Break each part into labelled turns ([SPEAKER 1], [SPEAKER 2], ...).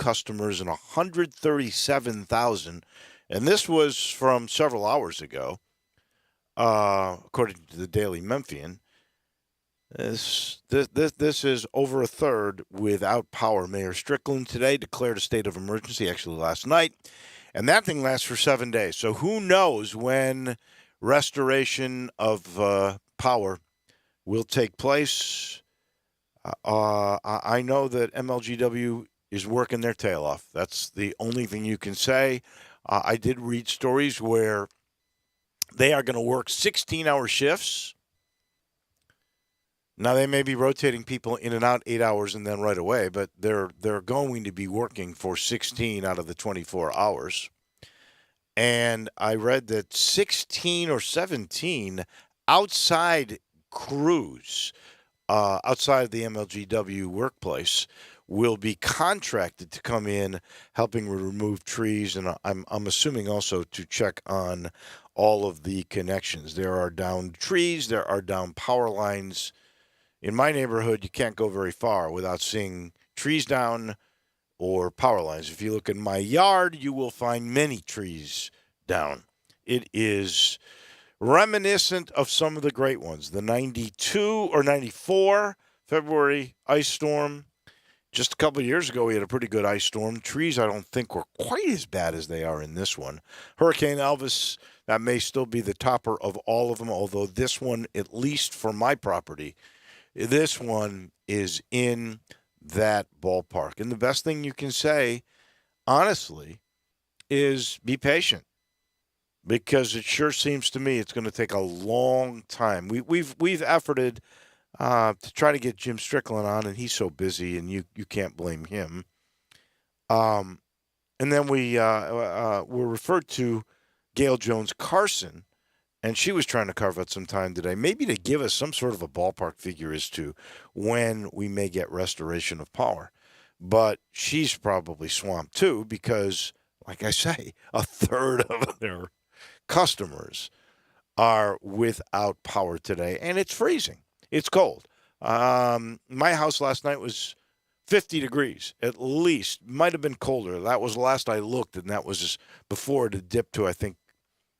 [SPEAKER 1] customers and 137,000. And this was from several hours ago, according to the Daily Memphian. This is over a third without power. Mayor Strickland today declared a state of emergency, actually last night, and that thing lasts for 7 days. So who knows when restoration of power will take place. I know that MLGW is working their tail off. That's the only thing you can say. I did read stories where they are going to work 16-hour shifts. Now, they may be rotating people in and out 8 hours and then right away, but they're going to be working for 16 out of the 24 hours. And I read that 16 or 17 outside crews, outside the MLGW workplace, will be contracted to come in helping remove trees, and I'm assuming also to check on all of the connections. There are downed trees, there are down power lines. In my neighborhood, you can't go very far without seeing trees down or power lines. If you look in my yard, you will find many trees down. It is reminiscent of some of the great ones. The 92 or 94 February ice storm. Just a couple of years ago, we had a pretty good ice storm. Trees, I don't think, were quite as bad as they are in this one. Hurricane Elvis, that may still be the topper of all of them, although this one, at least for my property, this one is in that ballpark. And the best thing you can say, honestly, is be patient, because it sure seems to me it's going to take a long time. We've efforted to try to get Jim Strickland on, and he's so busy, and you can't blame him. And then we were referred to Gail Jones Carson, and she was trying to carve out some time today, maybe to give us some sort of a ballpark figure as to when we may get restoration of power. But she's probably swamped too, because, like I say, a third of their customers are without power today, and it's freezing. It's cold. My house last night was 50 degrees at least. Might have been colder. That was the last I looked, and that was just before it had dipped to, I think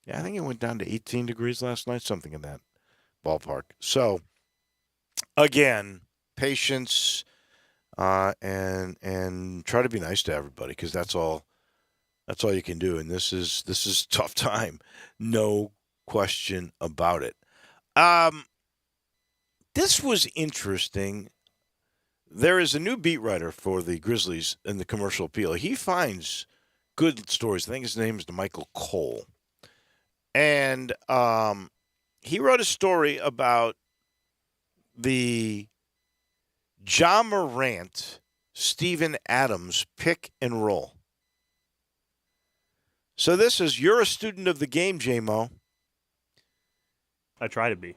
[SPEAKER 1] it went down to 18 degrees last night, something in that ballpark. So, again, patience and try to be nice to everybody, because that's all you can do. And this is a tough time, no question about it. This was interesting. There is a new beat writer for the Grizzlies in the Commercial Appeal. He finds good stories. I think his name is Michael Cole. And he wrote a story about the Ja Morant, Steven Adams pick and roll. So this is, you're a student of the game, J-Mo.
[SPEAKER 2] I try to be.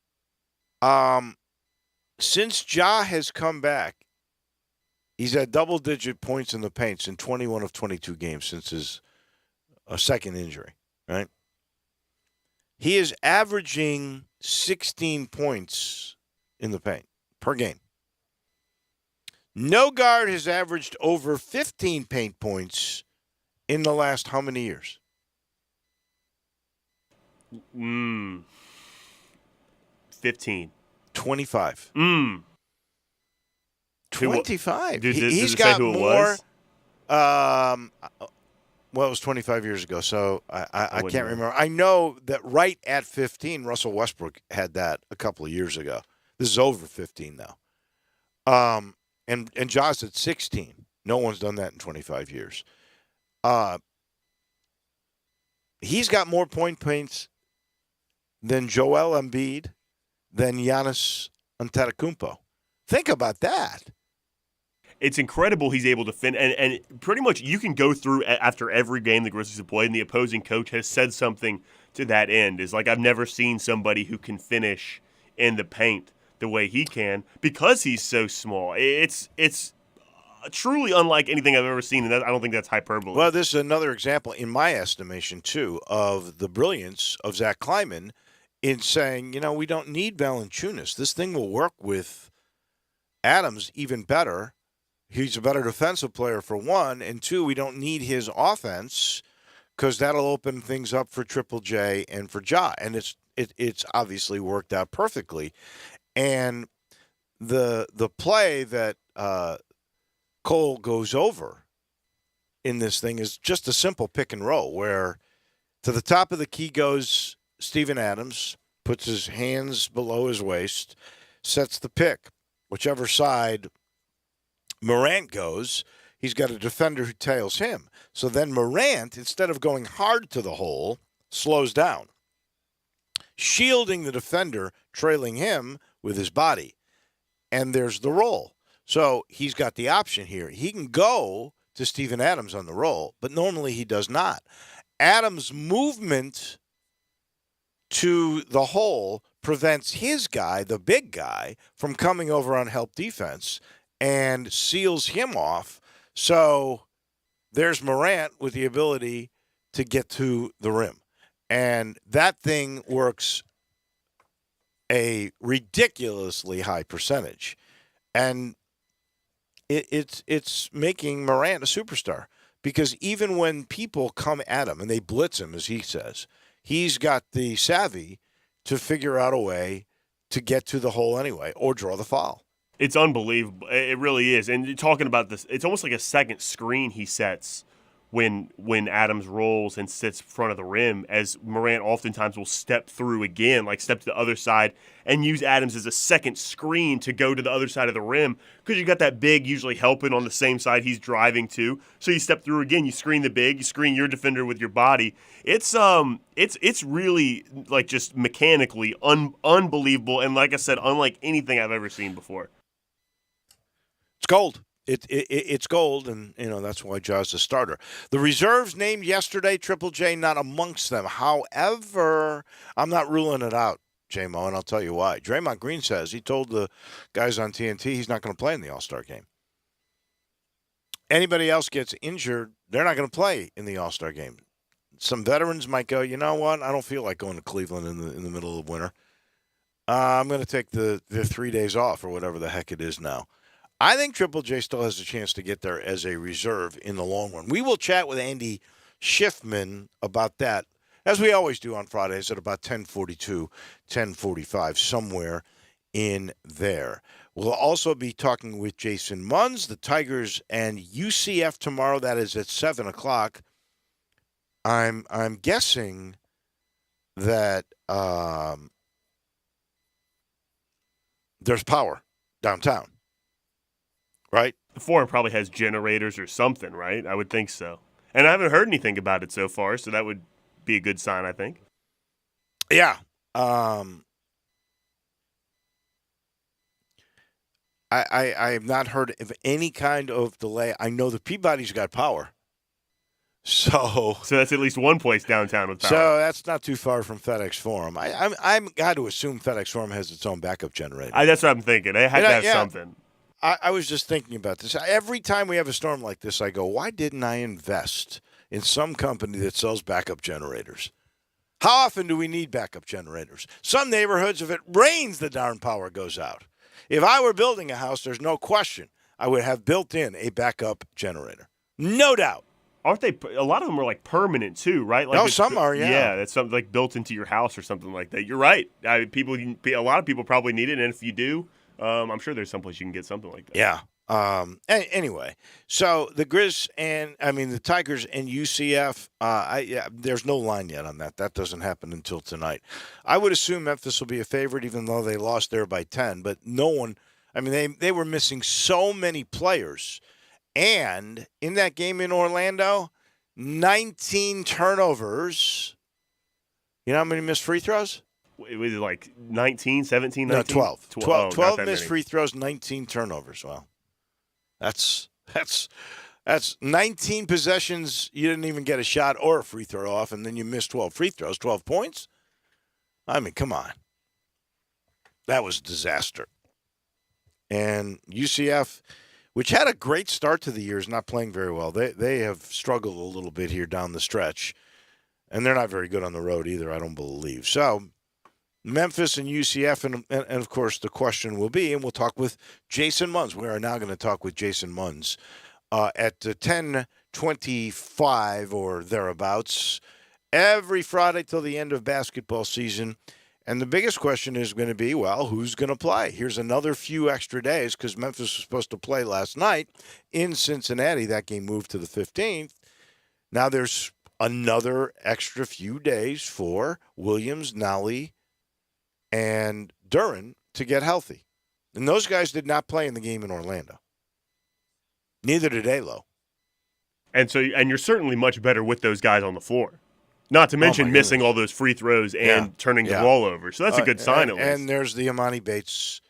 [SPEAKER 1] Since Ja has come back, he's had double-digit points in the paints in 21 of 22 games since his second injury, right? He is averaging 16 points in the paint per game. No guard has averaged over 15 paint points in the last how many years?
[SPEAKER 2] 15.
[SPEAKER 1] 25. 25.
[SPEAKER 2] He's got more.
[SPEAKER 1] Well, it was 25 years ago, so I can't remember. I know that right at 15, Russell Westbrook had that a couple of years ago. This is over 15 now. And Ja's at 16. No one's done that in 25 years. He's got more paints than Joel Embiid, than Giannis Antetokounmpo. Think about that.
[SPEAKER 2] It's incredible he's able to and pretty much you can go through after every game the Grizzlies have played, and the opposing coach has said something to that end. Is like, I've never seen somebody who can finish in the paint the way he can, because he's so small. It's truly unlike anything I've ever seen, and I don't think that's hyperbole.
[SPEAKER 1] Well, this is another example, in my estimation, too, of the brilliance of Zach Kleiman in saying, we don't need Valanciunas. This thing will work with Adams even better. He's a better defensive player for one, and two, we don't need his offense because that'll open things up for Triple J and for Ja, and it's obviously worked out perfectly. And the play that Cole goes over in this thing is just a simple pick and roll where to the top of the key goes Steven Adams, puts his hands below his waist, sets the pick. Whichever side Morant goes, he's got a defender who tails him. So then Morant, instead of going hard to the hole, slows down, shielding the defender, trailing him with his body. And there's the roll. So he's got the option here. He can go to Steven Adams on the roll, but normally he does not. Adams' movement to the hole prevents his guy, the big guy, from coming over on help defense and seals him off. So there's Morant with the ability to get to the rim. And that thing works a ridiculously high percentage. And it's making Morant a superstar because even when people come at him and they blitz him, as he says, he's got the savvy to figure out a way to get to the hole anyway or draw the foul.
[SPEAKER 2] It's unbelievable. It really is. And talking about this, it's almost like a second screen he sets when Adams rolls and sits in front of the rim, as Morant oftentimes will step through again, like step to the other side, and use Adams as a second screen to go to the other side of the rim because you got that big usually helping on the same side he's driving to. So you step through again, you screen the big, you screen your defender with your body. It's really like just mechanically unbelievable, and like I said, unlike anything I've ever seen before.
[SPEAKER 1] It's gold. It's gold, and that's why Ja's the starter. The reserves named yesterday, Triple J not amongst them. However, I'm not ruling it out, J-Mo, and I'll tell you why. Draymond Green says he told the guys on TNT he's not going to play in the All-Star game. Anybody else gets injured, they're not going to play in the All-Star game. Some veterans might go, you know what, I don't feel like going to Cleveland in the middle of winter. I'm going to take the 3 days off or whatever the heck it is now. I think Triple J still has a chance to get there as a reserve in the long run. We will chat with Andy Schiffman about that, as we always do on Fridays at about 10:42, 10:45, somewhere in there. We'll also be talking with Jason Munz, the Tigers and UCF tomorrow. That is at 7 o'clock. I'm guessing that there's power downtown. Right?
[SPEAKER 2] The Forum probably has generators or something, right? I would think so. And I haven't heard anything about it so far, so that would be a good sign, I think.
[SPEAKER 1] Yeah. I have not heard of any kind of delay. I know the Peabody's got power. So
[SPEAKER 2] that's at least one place downtown with power.
[SPEAKER 1] So that's not too far from FedEx Forum. I'm got to assume FedEx Forum has its own backup generator.
[SPEAKER 2] That's what I'm thinking. They had to have something.
[SPEAKER 1] I was just thinking about this. Every time we have a storm like this, I go, why didn't I invest in some company that sells backup generators? How often do we need backup generators? Some neighborhoods, if it rains, the darn power goes out. If I were building a house, there's no question I would have built in a backup generator. No doubt.
[SPEAKER 2] Aren't they? A lot of them are like permanent too, right? Like
[SPEAKER 1] some are, yeah.
[SPEAKER 2] Yeah, that's something like built into your house or something like that. You're right. A lot of people probably need it, and if you do, I'm sure there's someplace you can get something like that.
[SPEAKER 1] Yeah. Anyway, so the the Tigers and UCF, there's no line yet on that. That doesn't happen until tonight. I would assume Memphis will be a favorite, even though they lost there by 10. But no one, they were missing so many players. And in that game in Orlando, 19 turnovers. You know how many missed free throws?
[SPEAKER 2] It was like 19, 17, 19?
[SPEAKER 1] No, 12. 12 missed
[SPEAKER 2] many.
[SPEAKER 1] Free throws, 19 turnovers. Well, that's 19 possessions. You didn't even get a shot or a free throw off, and then you missed 12 free throws, 12 points. Come on. That was a disaster. And UCF, which had a great start to the year, is not playing very well. They have struggled a little bit here down the stretch, and they're not very good on the road either, I don't believe. So Memphis and UCF, and of course the question will be, and we'll talk with Jason Munz. We are now going to talk with Jason Munz at 10:25 or thereabouts every Friday till the end of basketball season. And the biggest question is going to be, well, who's going to play? Here's another few extra days because Memphis was supposed to play last night in Cincinnati. That game moved to the 15th. Now there's another extra few days for Williams, Nally, and Duren to get healthy. And those guys did not play in the game in Orlando. Neither did Alo.
[SPEAKER 2] And you're certainly much better with those guys on the floor. Not to mention missing all those free throws and turning the ball over. So that's a good sign at least.
[SPEAKER 1] And there's the Amani Bates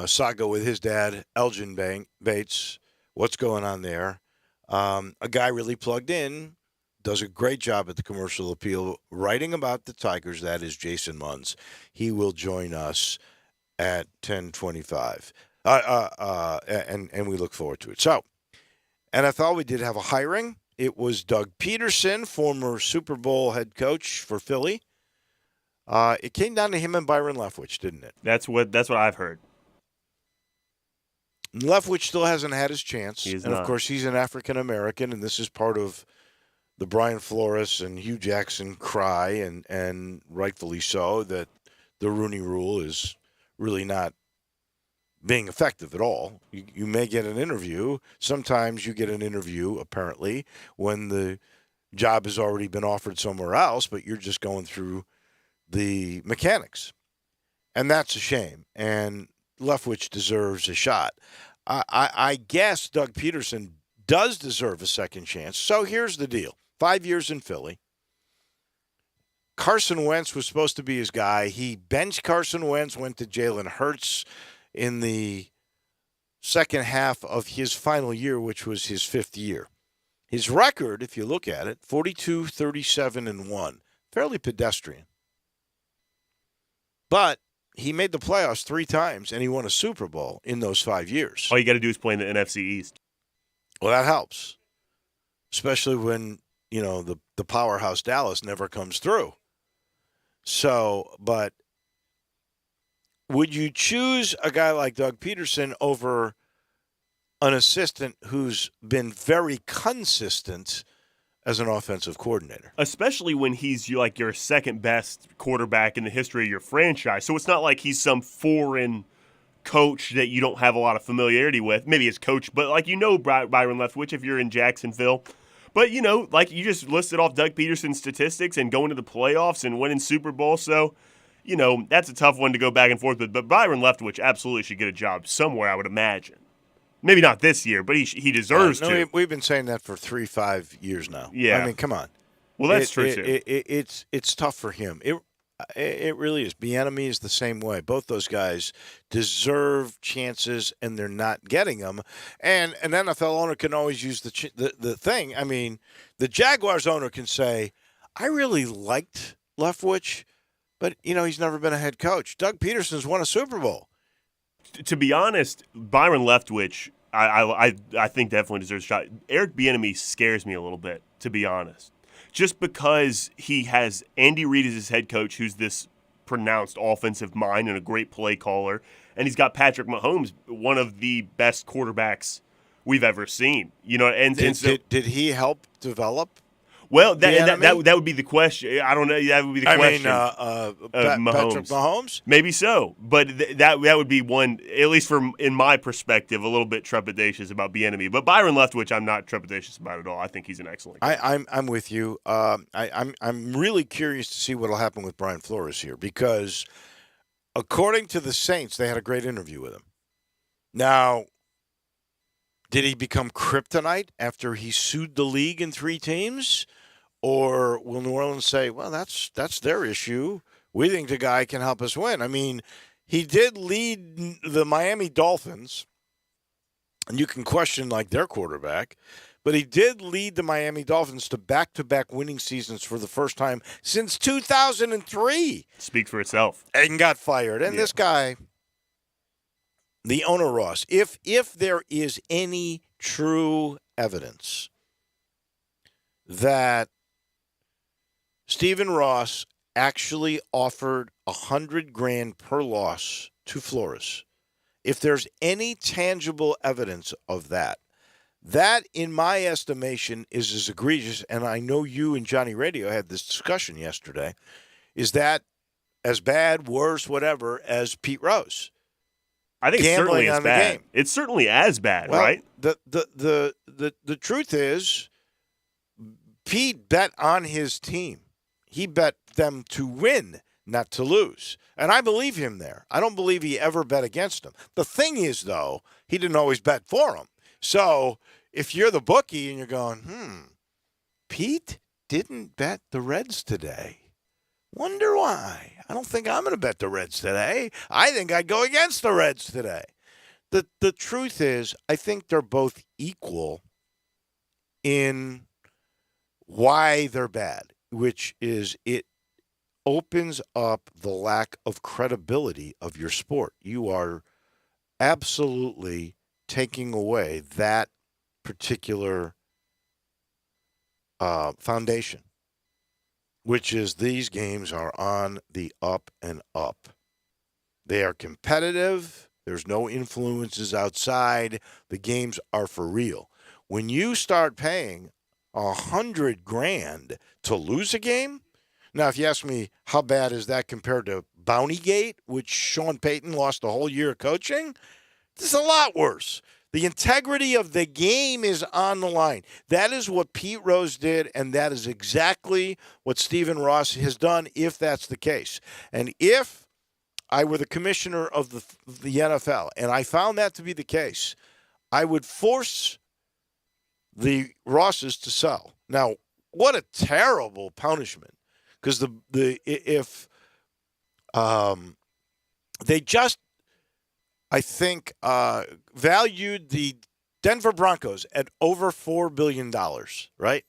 [SPEAKER 1] saga with his dad, Elgin Bates. What's going on there? A guy really plugged in, does a great job at the Commercial Appeal writing about the Tigers. That is Jason Munz. He will join us at 10:25. And we look forward to it. So, NFL, we did have a hiring. It was Doug Peterson, former Super Bowl head coach for Philly. It came down to him and Byron Leftwich, didn't it?
[SPEAKER 2] That's what I've heard.
[SPEAKER 1] Leftwich still hasn't had his chance.
[SPEAKER 2] He is
[SPEAKER 1] and,
[SPEAKER 2] not.
[SPEAKER 1] Of course, he's an African-American, and this is part of the Brian Flores and Hugh Jackson cry, and rightfully so, that the Rooney Rule is really not being effective at all. You may get an interview. Sometimes you get an interview, apparently, when the job has already been offered somewhere else, but you're just going through the mechanics. And that's a shame. And Leftwich deserves a shot. I guess Doug Peterson does deserve a second chance. So here's the deal. 5 years in Philly. Carson Wentz was supposed to be his guy. He benched Carson Wentz, went to Jalen Hurts in the second half of his final year, which was his fifth year. His record, if you look at it, 42, 37, and 1. Fairly pedestrian. But he made the playoffs 3 times, and he won a Super Bowl in those 5 years.
[SPEAKER 2] All you got to do is play in the NFC East.
[SPEAKER 1] Well, that helps, especially when, the powerhouse Dallas never comes through. So, but would you choose a guy like Doug Peterson over an assistant who's been very consistent as an offensive coordinator?
[SPEAKER 2] Especially when he's like your second best quarterback in the history of your franchise. So it's not like he's some foreign coach that you don't have a lot of familiarity with. Maybe his coach, but Byron Leftwich if you're in Jacksonville. But, like you just listed off Doug Peterson's statistics and going to the playoffs and winning Super Bowl. So, that's a tough one to go back and forth with. But Byron Leftwich absolutely should get a job somewhere, I would imagine. Maybe not this year, but he deserves to.
[SPEAKER 1] We've been saying that for 3-5 years now.
[SPEAKER 2] Yeah.
[SPEAKER 1] I mean, come on.
[SPEAKER 2] Well, that's true, too.
[SPEAKER 1] It's tough for him. It really is. Bieniemy is the same way. Both those guys deserve chances, and they're not getting them. And an NFL owner can always use the thing. I mean, the Jaguars owner can say, I really liked Leftwich, but, he's never been a head coach. Doug Peterson's won a Super Bowl.
[SPEAKER 2] To be honest, Byron Leftwich, I think definitely deserves a shot. Eric Bieniemy scares me a little bit, to be honest. Just because he has Andy Reid as his head coach, who's this pronounced offensive mind and a great play caller, and he's got Patrick Mahomes, one of the best quarterbacks we've ever seen.
[SPEAKER 1] Did he help develop?
[SPEAKER 2] Well, that would be the question. I don't know. That would be the question.
[SPEAKER 1] Patrick Mahomes?
[SPEAKER 2] Maybe so, but that would be one, at least in my perspective, a little bit trepidatious about Bieniemy. But Byron Leftwich, I'm not trepidatious about at all. I think he's an excellent guy.
[SPEAKER 1] I'm with you. I'm really curious to see what will happen with Brian Flores here because, according to the Saints, they had a great interview with him. Now, did he become kryptonite after he sued the league in 3 teams? Or will New Orleans say, well, that's their issue. We think the guy can help us win. I mean, he did lead the Miami Dolphins, and you can question, their quarterback, but he did lead the Miami Dolphins to back-to-back winning seasons for the first time since 2003.
[SPEAKER 2] Speaks for itself.
[SPEAKER 1] And got fired. And this guy, the owner, Ross, if there is any true evidence that Stephen Ross actually offered $100,000 per loss to Flores, if there's any tangible evidence of that, that, in my estimation, is as egregious. And I know you and Johnny Radio had this discussion yesterday. Is that as bad, worse, whatever, as Pete Rose?
[SPEAKER 2] I think it's certainly
[SPEAKER 1] Gambling
[SPEAKER 2] as
[SPEAKER 1] on the
[SPEAKER 2] bad.
[SPEAKER 1] game.
[SPEAKER 2] It's certainly as bad,
[SPEAKER 1] Well,
[SPEAKER 2] right?
[SPEAKER 1] the truth is, Pete bet on his team. He bet them to win, not to lose. And I believe him there. I don't believe he ever bet against them. The thing is, though, he didn't always bet for them. So if you're the bookie and you're going, Pete didn't bet the Reds today. Wonder why. I don't think I'm going to bet the Reds today. I think I'd go against the Reds today. The truth is, I think they're both equal in why they're bad, which is it opens up the lack of credibility of your sport. You are absolutely taking away that particular foundation, which is these games are on the up and up. They are competitive. There's no influences outside. The games are for real. When you start paying $100,000 to lose a game, now if you ask me how bad is that compared to Bountygate, which Sean Payton lost a whole year of coaching, this is a lot worse. The integrity of the game is on the line. That is what Pete Rose did, and that is exactly what Stephen Ross has done, if that's the case. And if I were the commissioner of the NFL and I found that to be the case, I would force the Rosses to sell. Now, what a terrible punishment, because if they just, I think, valued the Denver Broncos at over $4 billion, right?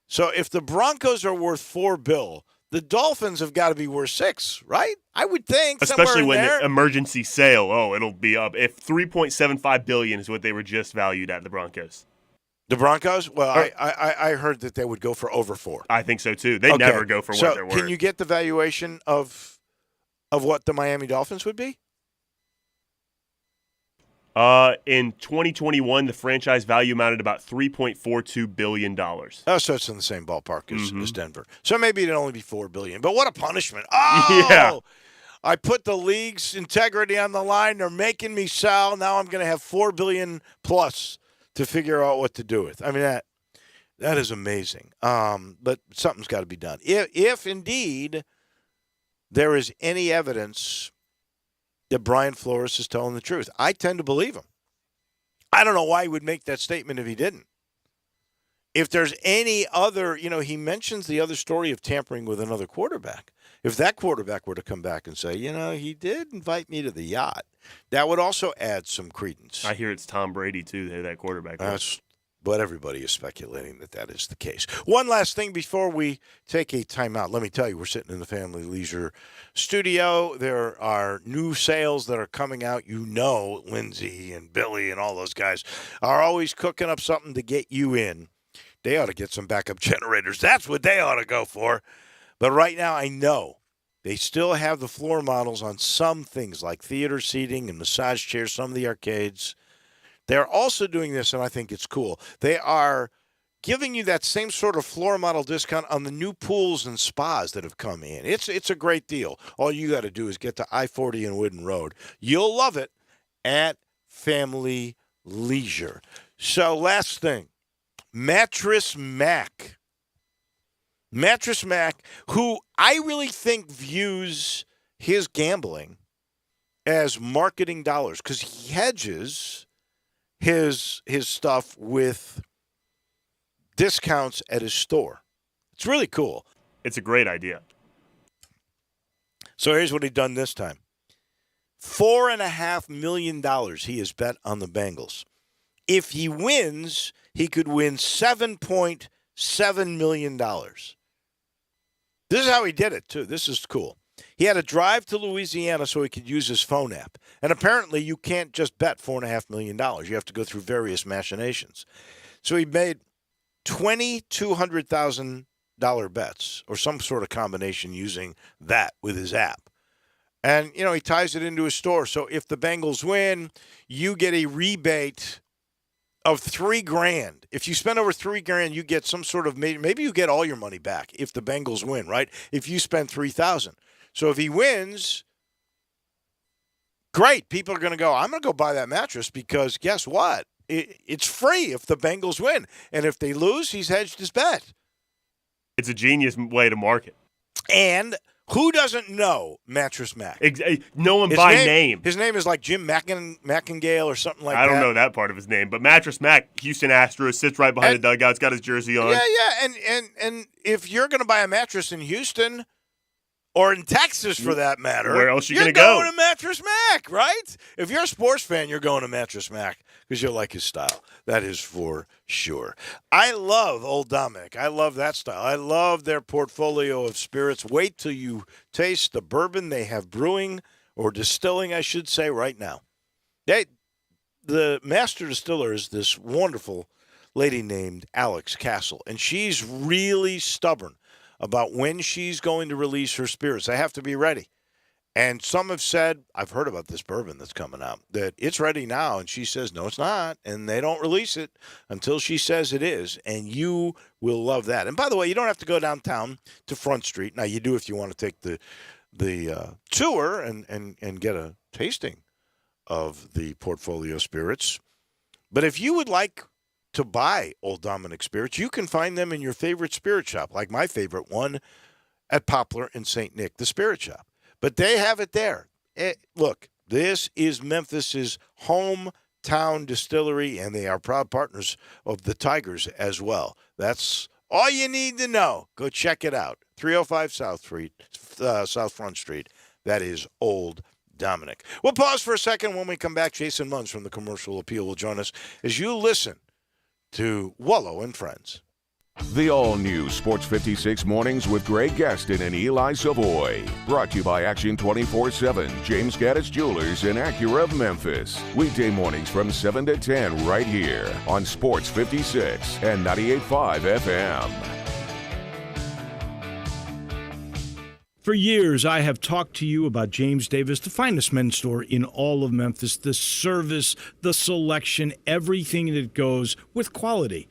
[SPEAKER 1] So if the Broncos are worth $4 billion, the Dolphins have got to be worth $6 billion, right? I would think,
[SPEAKER 2] especially when
[SPEAKER 1] there.
[SPEAKER 2] Emergency sale, it'll be up. If $3.75 billion is what they were just valued at, the Broncos.
[SPEAKER 1] The Broncos? Well, I heard that they would go for over $4 billion.
[SPEAKER 2] I think so too. They never go for what they're worth.
[SPEAKER 1] Can you get the valuation of what the Miami Dolphins would be?
[SPEAKER 2] In 2021, the franchise value amounted about $3.42 billion.
[SPEAKER 1] Oh, so it's in the same ballpark as Denver. So maybe it'd only be $4 billion. But what a punishment! Oh, yeah. I put the league's integrity on the line. They're making me sell. Now I'm going to have $4 billion plus to figure out what to do with. I mean that is amazing. But something's got to be done. If indeed there is any evidence that Brian Flores is telling the truth, I tend to believe him. I don't know why he would make that statement if he didn't. If there's any other, he mentions the other story of tampering with another quarterback. If that quarterback were to come back and say, he did invite me to the yacht, that would also add some credence.
[SPEAKER 2] I hear it's Tom Brady, too, that quarterback.
[SPEAKER 1] That's what everybody is speculating that is the case. One last thing before we take a timeout. Let me tell you, we're sitting in the Family Leisure studio. There are new sales that are coming out. Lindsay and Billy and all those guys are always cooking up something to get you in. They ought to get some backup generators. That's what they ought to go for. But right now, I know they still have the floor models on some things like theater seating and massage chairs, some of the arcades. They're also doing this, and I think it's cool. They are giving you that same sort of floor model discount on the new pools and spas that have come in. It's a great deal. All you got to do is get to I-40 and Wooden Road. You'll love it at Family Leisure. So last thing, Mattress Mac. Mattress Mac, who I really think views his gambling as marketing dollars, because he hedges his stuff with discounts at his store. It's really cool.
[SPEAKER 2] It's a great idea.
[SPEAKER 1] So here's what he done this time. $4.5 million he has bet on the Bengals. If he wins, he could win $7.7 million. This is how he did it, too. This is cool. He had to drive to Louisiana so he could use his phone app. And apparently you can't just bet $4.5 million. You have to go through various machinations. So he made $200,000 bets or some sort of combination using that with his app. And, he ties it into his store. So if the Bengals win, you get a rebate of $3,000. If you spend over $3,000, you get some sort of, maybe you get all your money back if the Bengals win, right? If you spend $3,000. So if he wins, great. People are going to go, I'm going to go buy that mattress because guess what? It's free if the Bengals win. And if they lose, he's hedged his bet.
[SPEAKER 2] It's a genius way to market.
[SPEAKER 1] And who doesn't know Mattress Mac?
[SPEAKER 2] No one by name.
[SPEAKER 1] His name is like Jim Mackengale or something like that.
[SPEAKER 2] I don't know that part of his name, but Mattress Mac, Houston Astros, sits right behind the dugout. He's got his jersey on.
[SPEAKER 1] Yeah. And if you're going to buy a mattress in Houston or in Texas for that matter,
[SPEAKER 2] where else
[SPEAKER 1] you're
[SPEAKER 2] going to go?
[SPEAKER 1] Going to Mattress Mac, right? If you're a sports fan, you're going to Mattress Mac because you'll like his style. That is for sure. I love Old Dominick. I love that style. I love their portfolio of spirits. Wait till you taste the bourbon they have brewing or distilling, I should say, right now. The master distiller is this wonderful lady named Alex Castle, and she's really stubborn about when she's going to release her spirits. They have to be ready. And some have said, I've heard about this bourbon that's coming out, that it's ready now. And she says, no, it's not. And they don't release it until she says it is. And you will love that. And by the way, you don't have to go downtown to Front Street. Now, you do if you want to take the tour and get a tasting of the portfolio spirits. But if you would like to buy Old Dominick spirits, you can find them in your favorite spirit shop, like my favorite one at Poplar in St. Nick, the Spirit Shop. But they have it there. Look, this is Memphis's hometown distillery, and they are proud partners of the Tigers as well. That's all you need to know. Go check it out. 305 South Front Street. That is Old Dominick. We'll pause for a second. When we come back, Jason Munz from the Commercial Appeal will join us as you listen to Wallow and Friends.
[SPEAKER 3] The all-new Sports 56 Mornings with Greg Gaston and Eli Savoy. Brought to you by Action 24/7, James Gaddis Jewelers, and Acura of Memphis. Weekday mornings from 7 to 10 right here on Sports 56 and 98.5 FM.
[SPEAKER 4] For years, I have talked to you about James Davis, the finest men's store in all of Memphis, the service, the selection, everything that goes with quality.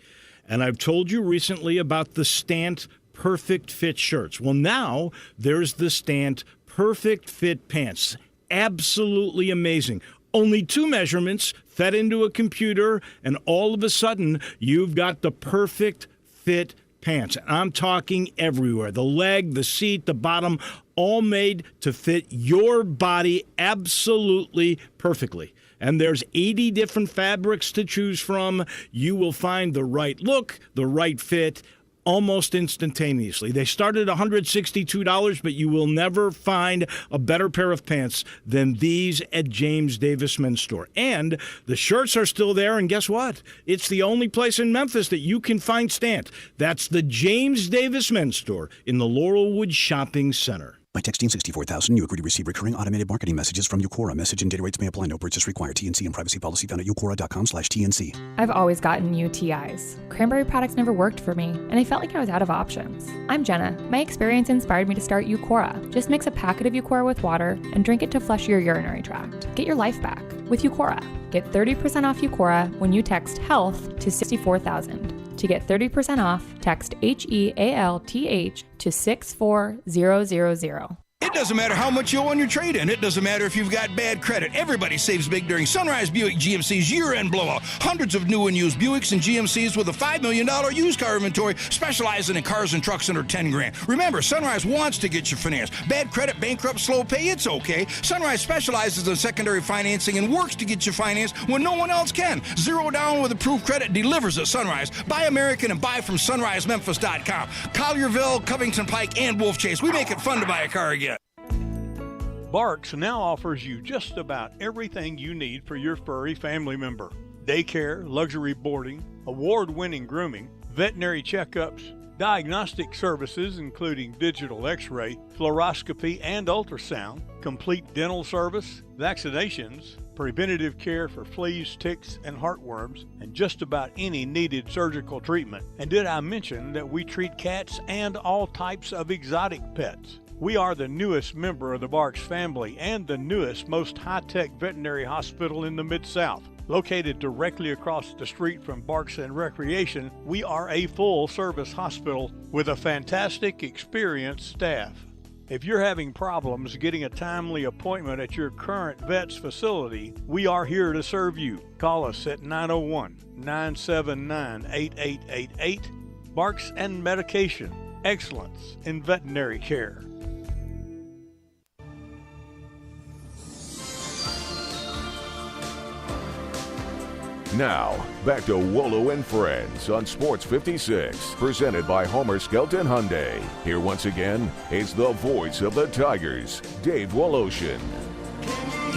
[SPEAKER 4] And I've told you recently about the Stant Perfect Fit shirts. Well, now there's the Stant Perfect Fit pants. Absolutely amazing. Only 2 measurements fed into a computer, and all of a sudden, you've got the perfect fit pants. I'm talking everywhere. The leg, the seat, the bottom, all made to fit your body absolutely perfectly. And there's 80 different fabrics to choose from. You will find the right look, the right fit, almost instantaneously. They start at $162, but you will never find a better pair of pants than these at James Davis Men's Store. And the shirts are still there, and guess what? It's the only place in Memphis that you can find Stant. That's the James Davis Men's Store in the Laurelwood Shopping Center.
[SPEAKER 5] By texting 64000, you agree to receive recurring automated marketing messages from Eucora. Message and data rates may apply. No purchase required. TNC and privacy policy found at eucora.com/TNC.
[SPEAKER 6] I've always gotten UTIs. Cranberry products never worked for me, and I felt like I was out of options. I'm Jenna. My experience inspired me to start Eucora. Just mix a packet of Eucora with water and drink it to flush your urinary tract. Get your life back with Eucora. Get 30% off Eucora when you text HEALTH to 64000. To get 30% off, text HEALTH to 64000.
[SPEAKER 7] It doesn't matter how much you owe on your trade-in. It doesn't matter if you've got bad credit. Everybody saves big during Sunrise Buick GMC's year-end blowout. Hundreds of new and used Buicks and GMCs with a $5 million used car inventory, specializing in cars and trucks under $10,000. Remember, Sunrise wants to get you financed. Bad credit, bankrupt, slow pay, it's okay. Sunrise specializes in secondary financing and works to get you financed when no one else can. Zero down with approved credit delivers at Sunrise. Buy American and buy from SunriseMemphis.com. Collierville, Covington Pike, and Wolf Chase. We make it fun to buy a car again.
[SPEAKER 8] Barks now offers you just about everything you need for your furry family member. Daycare, luxury boarding, award-winning grooming, veterinary checkups, diagnostic services including digital x-ray, fluoroscopy and ultrasound, complete dental service, vaccinations, preventative care for fleas, ticks, and heartworms, and just about any needed surgical treatment. And did I mention that we treat cats and all types of exotic pets? We are the newest member of the Barks family and the newest, most high-tech veterinary hospital in the Mid-South. Located directly across the street from Barks and Recreation, we are a full-service hospital with a fantastic, experienced staff. If you're having problems getting a timely appointment at your current vet's facility, we are here to serve you. Call us at 901-979-8888. Barks and Medication. Excellence in veterinary care.
[SPEAKER 3] Now, back to Wolo and Friends on Sports 56, presented by Homer Skelton Hyundai. Here once again is the voice of the Tigers, Dave Woloshin.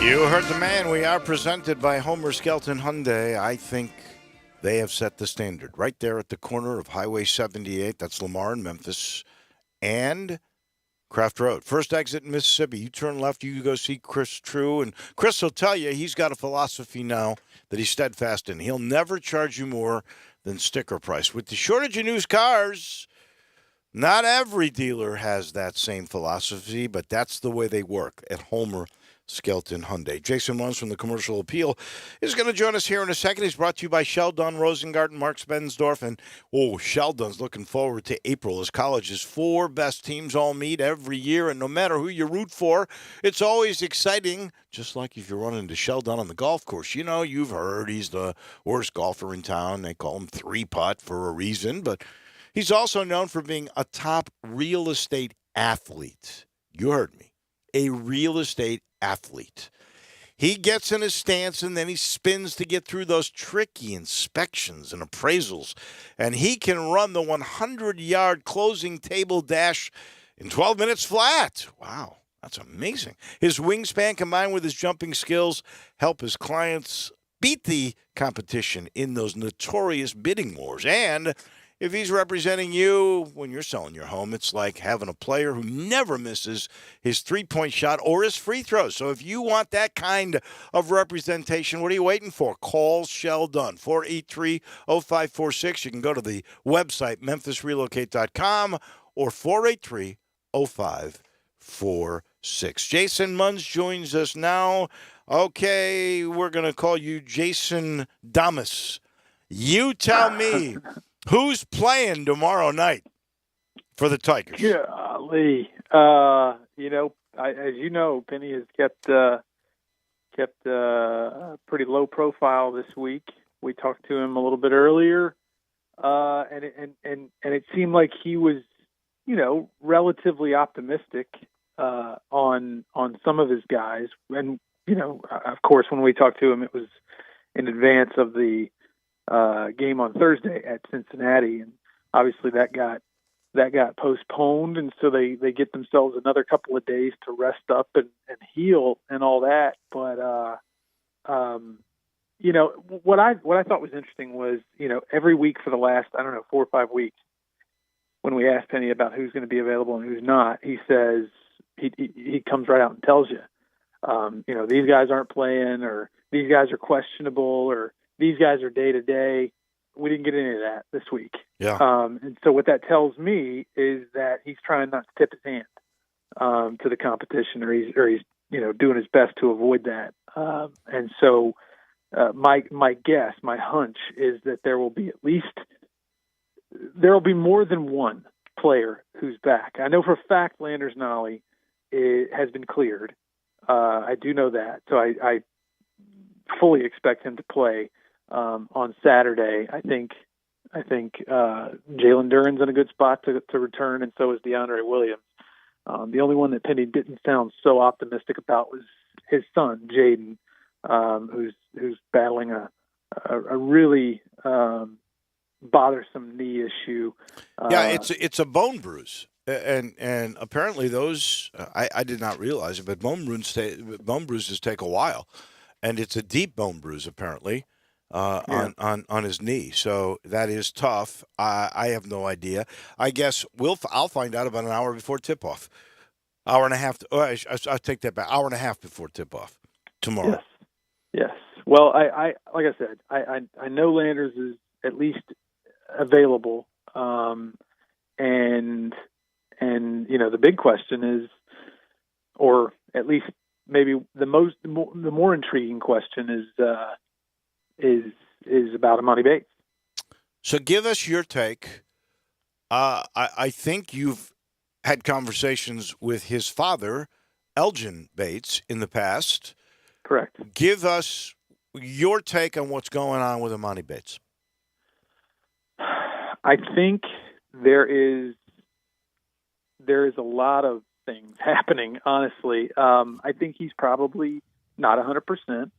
[SPEAKER 1] You heard the man. We are presented by Homer Skelton Hyundai. I think they have set the standard right there at the corner of Highway 78. That's Lamar and Memphis and Craft Road. First exit in Mississippi. You turn left, you go see Chris True. And Chris will tell you he's got a philosophy now that he's steadfast in. He'll never charge you more than sticker price. With the shortage of used cars, not every dealer has that same philosophy, but that's the way they work at Homer Skelton Hyundai. Jason Munz from the Commercial Appeal is going to join us here in a second. He's brought to you by Sheldon, Rosengarten, Mark Spensdorf, and Sheldon's looking forward to April as college's 4 best teams all meet every year, and no matter who you root for, it's always exciting, just like if you're running into Sheldon on the golf course. You know, you've heard he's the worst golfer in town. They call him 3-putt for a reason, but he's also known for being a top real estate athlete. You heard me. A real estate athlete. He gets in his stance and then he spins to get through those tricky inspections and appraisals. And he can run the 100-yard closing table dash in 12 minutes flat. Wow, that's amazing. His wingspan combined with his jumping skills help his clients beat the competition in those notorious bidding wars. And if he's representing you when you're selling your home, it's like having a player who never misses his three-point shot or his free throws. So if you want that kind of representation, what are you waiting for? Call Sheldon, 483-0546. You can go to the website, memphisrelocate.com, or 483-0546. Jason Munz joins us now. Okay, we're going to call you Jason Damas. You tell me. Who's playing tomorrow night for the Tigers?
[SPEAKER 9] Lee. As you know, Penny has kept a pretty low profile this week. We talked to him a little bit earlier, and it seemed like he was, relatively optimistic on some of his guys. And of course, when we talked to him, it was in advance of the game on Thursday at Cincinnati, and obviously that got postponed, and so they get themselves another couple of days to rest up and heal and all that. But what I thought was interesting was every week for the last 4 or 5 weeks, when we asked Penny about who's going to be available and who's not, he says he comes right out and tells you, these guys aren't playing, or these guys are questionable, or these guys are day-to-day. We didn't get any of that this week.
[SPEAKER 1] Yeah.
[SPEAKER 9] And so what that tells me is that he's trying not to tip his hand to the competition, or he's doing his best to avoid that. And so my guess, my hunch, is that there will be more than one player who's back. I know for a fact Landers Nolley has been cleared. I do know that. So I fully expect him to play on Saturday. I think Jalen Duren's in a good spot to return, and so is DeAndre Williams. The only one that Penny didn't sound so optimistic about was his son, Jaden, who's battling a really bothersome knee issue.
[SPEAKER 1] It's a bone bruise. And apparently those, I did not realize it, but bone bruises take a while. And it's a deep bone bruise, apparently. On his knee, so that is tough. I have no idea. I guess I'll find out about an hour before tip-off. Hour and a half. I'll take that back. Hour and a half before tip-off tomorrow.
[SPEAKER 9] Yes. Yes. Well, I like I said, I know Landers is at least available, and the big question is, or at least maybe the more intriguing question is about Imani Bates.
[SPEAKER 1] So give us your take. I think you've had conversations with his father, Elgin Bates, in the past.
[SPEAKER 9] Correct.
[SPEAKER 1] Give us your take on what's going on with Imani Bates.
[SPEAKER 9] I think there is a lot of things happening, honestly. I think he's probably not 100%.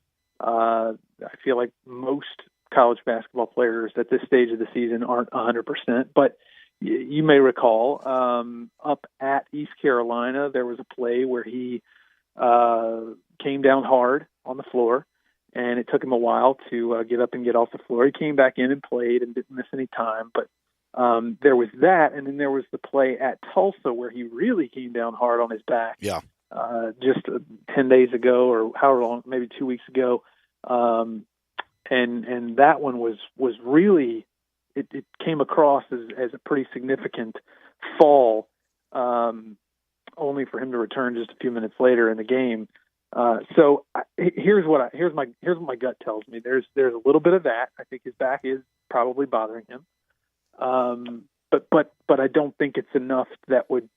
[SPEAKER 9] I feel like most college basketball players at this stage of the season aren't 100%. But you may recall up at East Carolina, there was a play where he came down hard on the floor, and it took him a while to get up and get off the floor. He came back in and played and didn't miss any time. But there was that, and then there was the play at Tulsa where he really came down hard on his back.
[SPEAKER 1] Yeah.
[SPEAKER 9] Just 10 days ago or however long, maybe 2 weeks ago. And that one was really, it came across as a pretty significant fall, only for him to return just a few minutes later in the game. So here's what my gut tells me. There's a little bit of that. I think his back is probably bothering him. But I don't think it's enough that would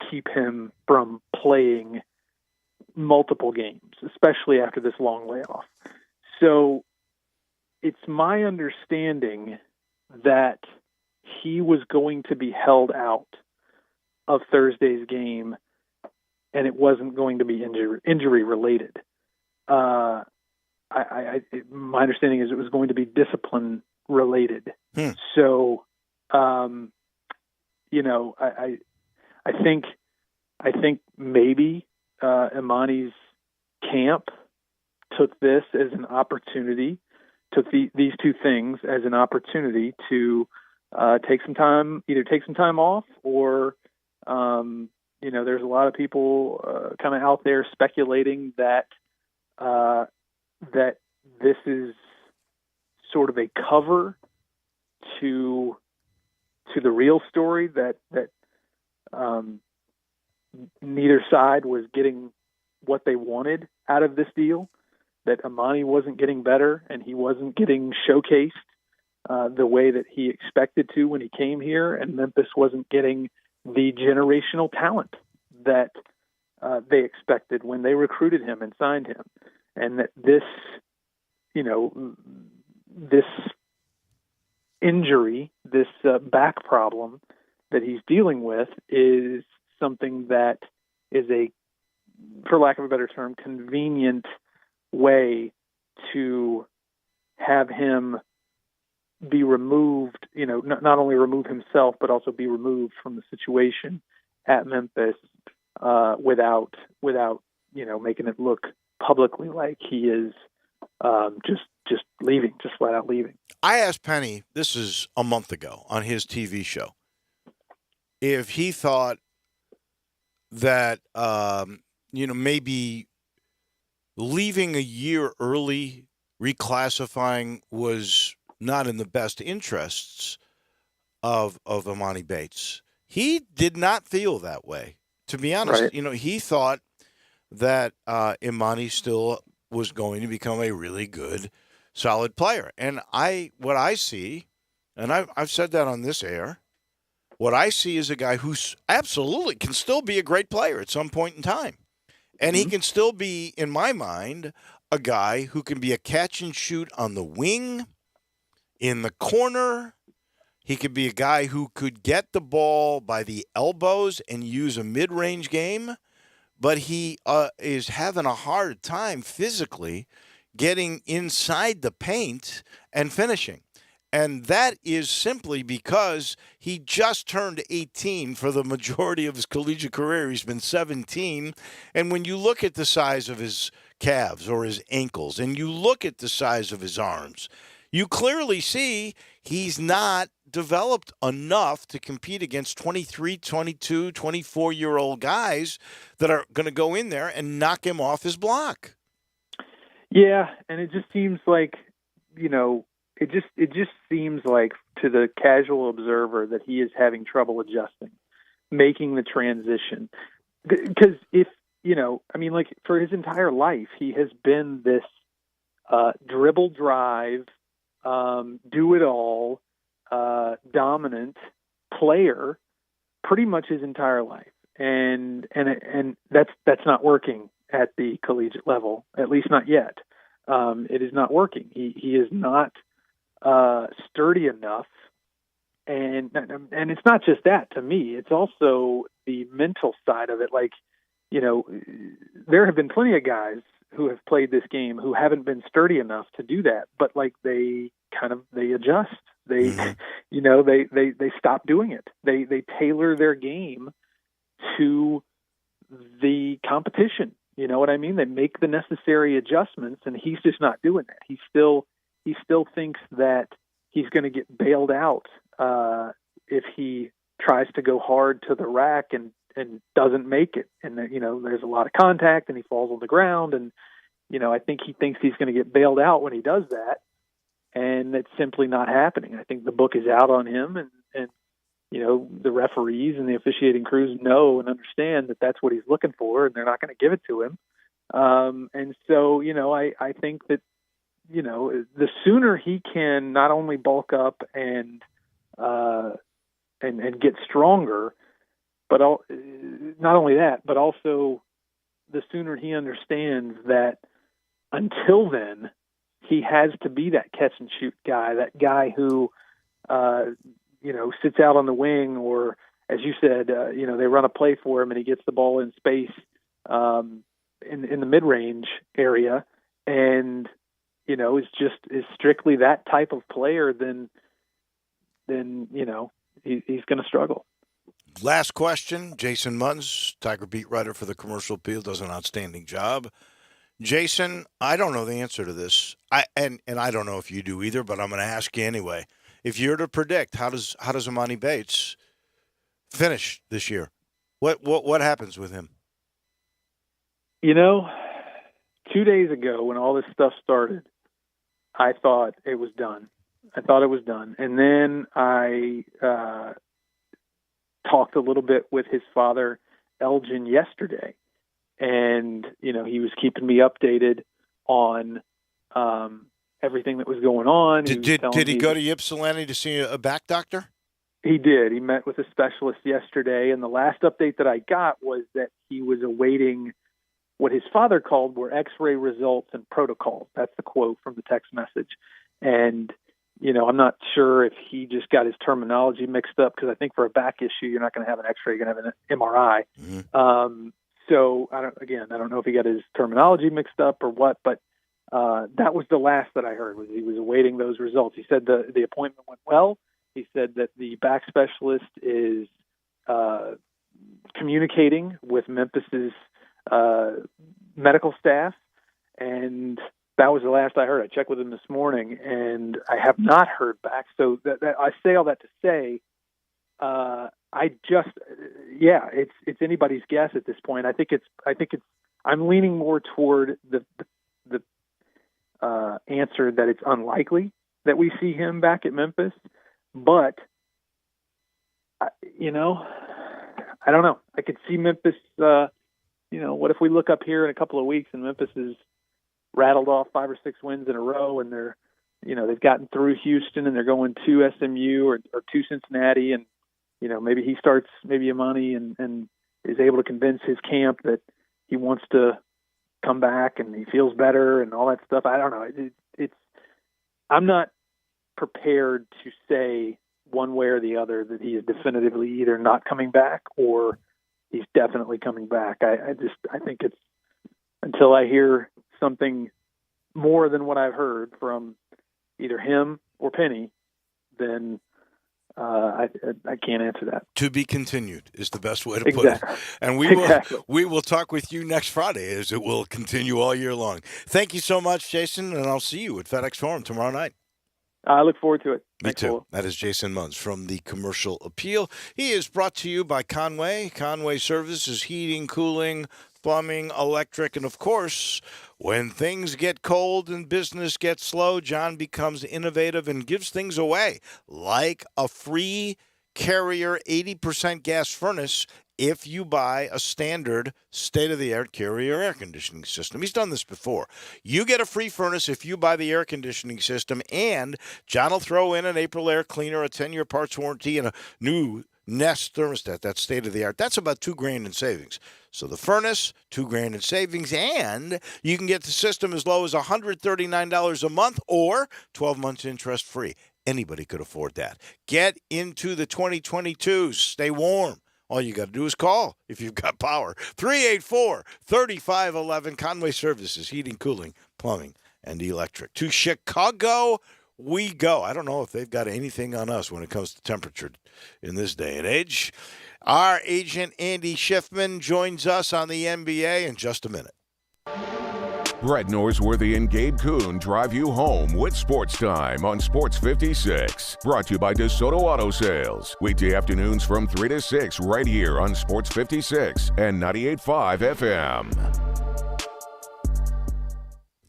[SPEAKER 9] keep him from playing multiple games, especially after this long layoff. So it's my understanding that he was going to be held out of Thursday's game, and it wasn't going to be injury related. My understanding is it was going to be discipline related. So, I think maybe Imani's camp took this as an opportunity, took these two things as an opportunity to take some time off, or there's a lot of people kind of out there speculating that that this is sort of a cover to the real story, that neither side was getting what they wanted out of this deal, that Imani wasn't getting better and he wasn't getting showcased the way that he expected to when he came here, and Memphis wasn't getting the generational talent that they expected when they recruited him and signed him, and that this injury, this back problem that he's dealing with, is something that is a, for lack of a better term, convenient way to have him be removed, not only remove himself, but also be removed from the situation at Memphis without making it look publicly like he is just leaving, just flat out leaving.
[SPEAKER 1] I asked Penny, this is a month ago on his TV show, if he thought that, maybe leaving a year early, reclassifying, was not in the best interests of Imani Bates. He did not feel that way. To be honest,
[SPEAKER 9] right.
[SPEAKER 1] He thought that Imani still was going to become a really good, solid player. And what I see, and I've said that on this air, what I see is a guy who absolutely can still be a great player at some point in time. And he can still be, in my mind, a guy who can be a catch and shoot on the wing, in the corner. He could be a guy who could get the ball by the elbows and use a mid-range game. But he is having a hard time physically getting inside the paint and finishing. And that is simply because he just turned 18 for the majority of his collegiate career. He's been 17. And when you look at the size of his calves or his ankles, and you look at the size of his arms, you clearly see he's not developed enough to compete against 23, 22, 24-year-old guys that are going to go in there and knock him off his block.
[SPEAKER 9] Yeah, and it just seems like, it just seems like to the casual observer that he is having trouble adjusting, making the transition. Because for his entire life, he has been this dribble drive, do it all, dominant player pretty much his entire life. And that's not working at the collegiate level, at least not yet. It is not working. He is not sturdy enough, and it's not just that. To me, it's also the mental side of it. Like, there have been plenty of guys who have played this game who haven't been sturdy enough to do that, but like they adjust. They they stop doing it. They tailor their game to the competition. You know what I mean? They make the necessary adjustments, and he's just not doing that. He still thinks that he's going to get bailed out if he tries to go hard to the rack and doesn't make it. And there's a lot of contact, and he falls on the ground. And I think he thinks he's going to get bailed out when he does that, and it's simply not happening. I think the book is out on him, and the referees and the officiating crews know and understand that that's what he's looking for, and they're not going to give it to him. And so, I think that, the sooner he can not only bulk up and get stronger, but not only that, but also the sooner he understands that until then, he has to be that catch and shoot guy, that guy who, sits out on the wing, or as you said, they run a play for him and he gets the ball in space in the mid-range area, and is strictly that type of player, then he's going to struggle.
[SPEAKER 1] Last question. Jason Munz, Tiger beat writer for the Commercial Appeal, does an outstanding job. Jason, I don't know the answer to this. I don't know if you do either, but I'm going to ask you anyway. If you're to predict, how does Emoni Bates finish this year? What happens with him?
[SPEAKER 9] 2 days ago when all this stuff started, I thought it was done. And then I talked a little bit with his father, Elgin, yesterday. And, he was keeping me updated on everything that was going on.
[SPEAKER 1] Did he go to Ypsilanti to see a back doctor?
[SPEAKER 9] He did. He met with a specialist yesterday. And the last update that I got was that he was awaiting what his father called were X-ray results and protocols. That's the quote from the text message. And, I'm not sure if he just got his terminology mixed up, because I think for a back issue, you're not going to have an X-ray, you're going to have an MRI. Mm-hmm. So I don't know if he got his terminology mixed up or what, but that was the last that I heard, was he was awaiting those results. He said the appointment went well. He said that the back specialist is communicating with Memphis's medical staff, and that was the last I heard. I checked with him this morning, and I have not heard back. So I say all that to say, it's anybody's guess at this point. I think it's. I'm leaning more toward the answer that it's unlikely that we see him back at Memphis, but I don't know. I could see Memphis. What if we look up here in a couple of weeks and Memphis is rattled off 5 or 6 wins in a row, and they're, they've gotten through Houston and they're going to SMU or to Cincinnati, and maybe he starts Emoni and is able to convince his camp that he wants to come back and he feels better and all that stuff. I don't know. I'm not prepared to say one way or the other that he is definitively either not coming back or he's definitely coming back. I think it's until I hear something more than what I've heard from either him or Penny, then I can't answer that.
[SPEAKER 1] To be continued is the best way to put it. And we will talk with you next Friday, as it will continue all year long. Thank you so much, Jason, and I'll see you at FedEx Forum tomorrow night.
[SPEAKER 9] I look forward to it.
[SPEAKER 1] Me too. That is Jason Munz from the Commercial Appeal. He is brought to you by Conway. Conway Services, heating, cooling, plumbing, electric, and of course, when things get cold and business gets slow, John becomes innovative and gives things away, like a free Carrier 80% gas furnace if you buy a standard state-of-the-art Carrier air conditioning system. He's done this before. You get a free furnace if you buy the air conditioning system, and John will throw in an April air cleaner, a 10-year parts warranty, and a new Nest thermostat. That's state-of-the-art. That's about $2,000 in savings. So the furnace, $2,000 in savings, and you can get the system as low as $139 a month or 12 months interest-free. Anybody could afford that. Get into the 2022s. Stay warm. All you got to do is call if you've got power. 384-3511. Conway Services, heating, cooling, plumbing, and electric. To Chicago we go. I don't know if they've got anything on us when it comes to temperature in this day and age. Our agent Andy Schiffman joins us on the NBA in just a minute.
[SPEAKER 3] Brett Norsworthy and Gabe Kuhn drive you home with Sports Time on Sports 56. Brought to you by DeSoto Auto Sales. Weekday afternoons from 3 to 6 right here on Sports 56 and 98.5 FM.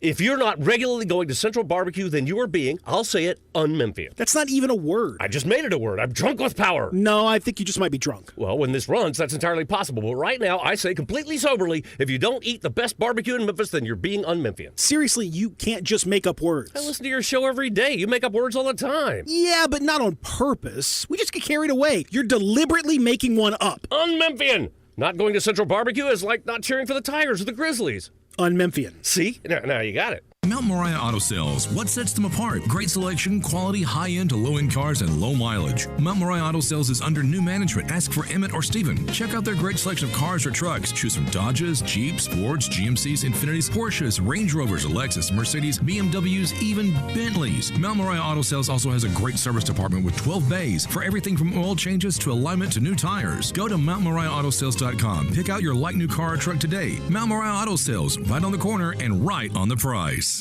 [SPEAKER 10] If you're not regularly going to Central Barbecue, then you are being, I'll say it, un-Memphian.
[SPEAKER 11] That's not even a word.
[SPEAKER 10] I just made it a word. I'm drunk with power.
[SPEAKER 11] No, I think you just might be drunk.
[SPEAKER 10] Well, when this runs, that's entirely possible. But right now, I say completely soberly, if you don't eat the best barbecue in Memphis, then you're being un-Memphian.
[SPEAKER 11] Seriously, you can't just make up words.
[SPEAKER 10] I listen to your show every day. You make up words all the time.
[SPEAKER 11] Yeah, but not on purpose. We just get carried away. You're deliberately making one up.
[SPEAKER 10] Un-Memphian. Not going to Central Barbecue is like not cheering for the Tigers or the Grizzlies.
[SPEAKER 11] Un-Memphian.
[SPEAKER 10] See? Now you got it.
[SPEAKER 12] Mount Moriah Auto Sales. What sets them apart? Great selection, quality, high-end to low-end cars, and low mileage. Mount Moriah Auto Sales is under new management. Ask for Emmett or Steven. Check out their great selection of cars or trucks. Choose from Dodges, Jeeps, Fords, GMCs, Infinitis, Porsches, Range Rovers, Lexus, Mercedes, BMWs, even Bentleys. Mount Moriah Auto Sales also has a great service department with 12 bays for everything from oil changes to alignment to new tires. Go to MountMoriahAutoSales.com. Pick out your like new car or truck today. Mount Moriah Auto Sales, right on the corner and right on the price.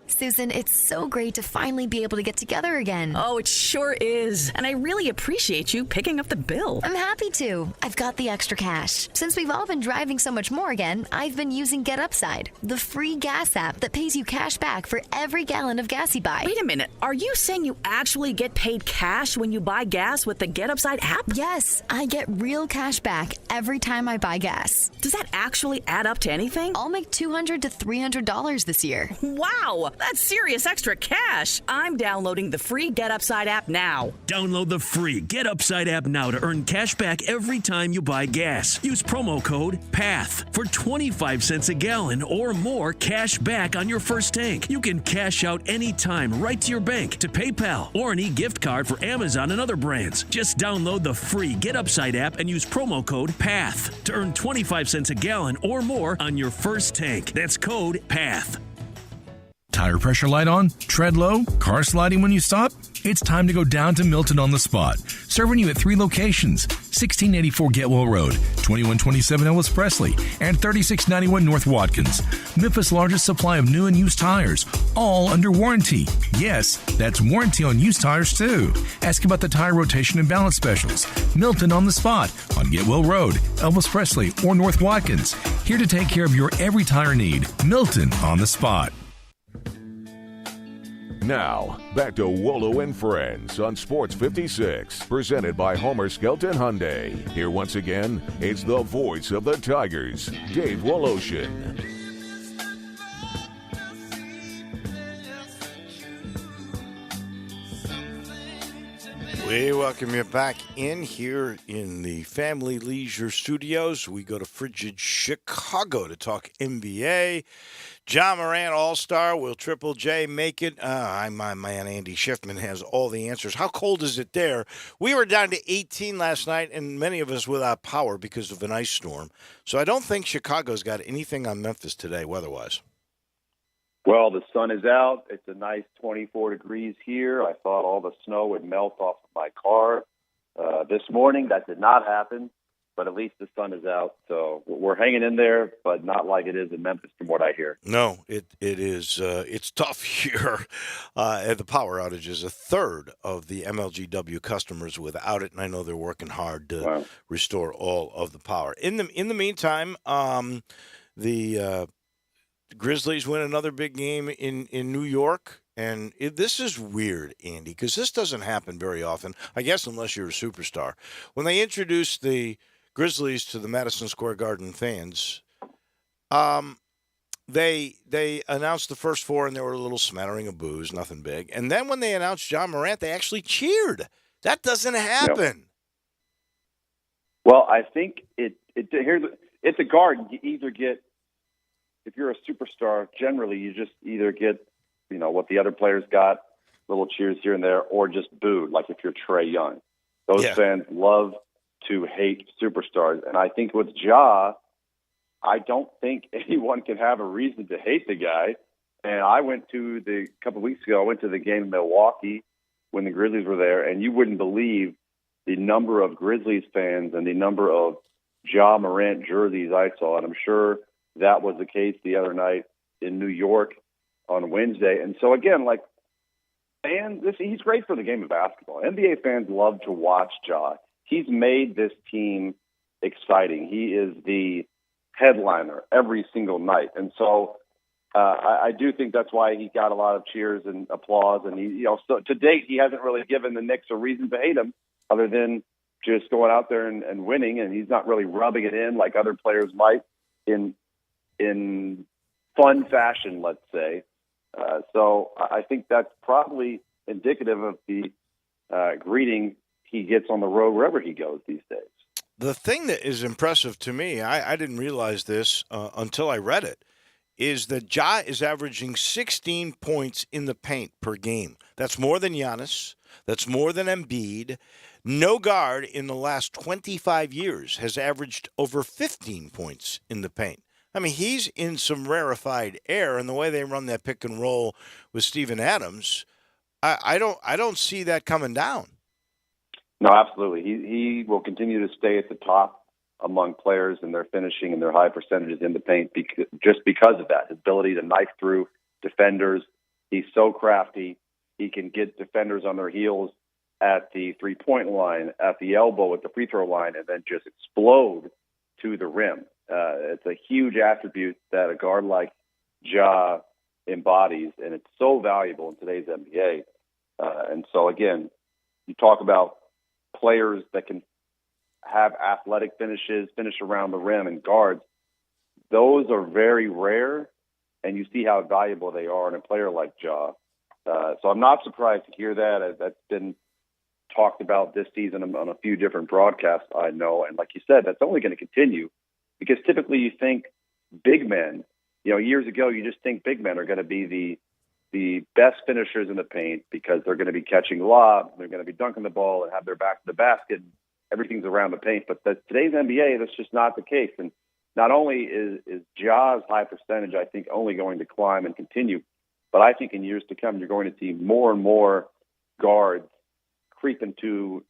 [SPEAKER 13] Susan, it's so great to finally be able to get together again.
[SPEAKER 14] Oh, it sure is. And I really appreciate you picking up the bill.
[SPEAKER 13] I'm happy to. I've got the extra cash. Since we've all been driving so much more again, I've been using Get Upside, the free gas app that pays you cash back for every gallon of gas you buy.
[SPEAKER 14] Wait a minute. Are you saying you actually get paid cash when you buy gas with the Get Upside app?
[SPEAKER 13] Yes, I get real cash back every time I buy gas.
[SPEAKER 14] Does that actually add up to anything?
[SPEAKER 13] I'll make $200 to $300 this year.
[SPEAKER 14] Wow, that's serious extra cash. I'm downloading the free Get Upside app now.
[SPEAKER 15] Download the free Get Upside app now to earn cash back every time you buy gas. Use promo code PATH for 25 cents a gallon or more cash back on your first tank. You can cash out anytime right to your bank, to PayPal, or an e-gift card for Amazon and other brands. Just download the free Get Upside app and use promo code PATH to earn 25 cents a gallon or more on your first tank. That's code PATH.
[SPEAKER 12] Tire pressure light on? Tread low? Car sliding when you stop? It's time to go down to Milton on the Spot. Serving you at 3 locations: 1684 Getwell Road, 2127 Ellis Presley, and 3691 North Watkins. Memphis' largest supply of new and used tires, all under warranty. Yes, that's warranty on used tires too. Ask about the tire rotation and balance specials. Milton on the Spot on Getwell Road, Elvis Presley, or North Watkins. Here to take care of your every tire need. Milton on the Spot.
[SPEAKER 3] Now, back to Wolo and Friends on Sports 56, presented by Homer Skelton Hyundai. Here once again, it's the voice of the Tigers, Dave Woloshin.
[SPEAKER 1] We welcome you back in here in the Family Leisure Studios. We go to frigid Chicago to talk NBA. John Morant, All-Star. Will Triple J make it? My man Andy Schiffman has all the answers. How cold is it there? We were down to 18 last night, and many of us without power because of an ice storm. So I don't think Chicago's got anything on Memphis today weather-wise.
[SPEAKER 16] Well, the sun is out. It's a nice 24 degrees here. I thought all the snow would melt off of my car this morning. That did not happen, but at least the sun is out. So we're hanging in there, but not like it is in Memphis from what I hear.
[SPEAKER 1] No, it is. It's tough here. The power outage is a third of the MLGW customers without it, and I know they're working hard to restore all of the power. In the meantime, the Grizzlies win another big game in New York. And this is weird, Andy, because this doesn't happen very often, I guess, unless you're a superstar. When they introduced the Grizzlies to the Madison Square Garden fans, they announced the first four, and there were a little smattering of boos, nothing big. And then when they announced Ja Morant, they actually cheered. That doesn't happen.
[SPEAKER 16] Well, I think it's a guard. You either get, if you're a superstar, generally you just either get, what the other players got, little cheers here and there, or just booed, like if you're Trae Young. Those fans love to hate superstars. And I think with Ja, I don't think anyone can have a reason to hate the guy. And I went to a couple of weeks ago, I went to the game in Milwaukee when the Grizzlies were there, and you wouldn't believe the number of Grizzlies fans and the number of Ja Morant jerseys I saw. And I'm sure that was the case the other night in New York on Wednesday. And so again, like, fans, he's great for the game of basketball. NBA fans love to watch Ja. He's made this team exciting. He is the headliner every single night. And so I do think that's why he got a lot of cheers and applause. And so to date, he hasn't really given the Knicks a reason to hate him other than just going out there and winning. And he's not really rubbing it in like other players might in fun fashion, let's say. So I think that's probably indicative of the greeting he gets on the road wherever he goes these days.
[SPEAKER 1] The thing that is impressive to me, I didn't realize this until I read it, is that Ja is averaging 16 points in the paint per game. That's more than Giannis. That's more than Embiid. No guard in the last 25 years has averaged over 15 points in the paint. I mean, he's in some rarefied air, and the way they run that pick and roll with Steven Adams, I don't see that coming down.
[SPEAKER 16] No, absolutely. He will continue to stay at the top among players in their finishing and their high percentages in the paint just because of that. His ability to knife through defenders. He's so crafty. He can get defenders on their heels at the three-point line, at the elbow, at the free throw line, and then just explode to the rim. It's a huge attribute that a guard like Ja embodies, and it's so valuable in today's NBA. And so, again, you talk about players that can have athletic finishes, finish around the rim, and guards. Those are very rare, and you see how valuable they are in a player like Ja. So I'm not surprised to hear that. That's been talked about this season on a few different broadcasts, I know. And like you said, that's only going to continue because typically you think big men, years ago, you just think big men are going to be the best finishers in the paint because they're going to be catching lobs, they're going to be dunking the ball and have their back to the basket. Everything's around the paint. But today's NBA, that's just not the case. And not only is Ja's high percentage, I think, only going to climb and continue, but I think in years to come, you're going to see more and more guards creep into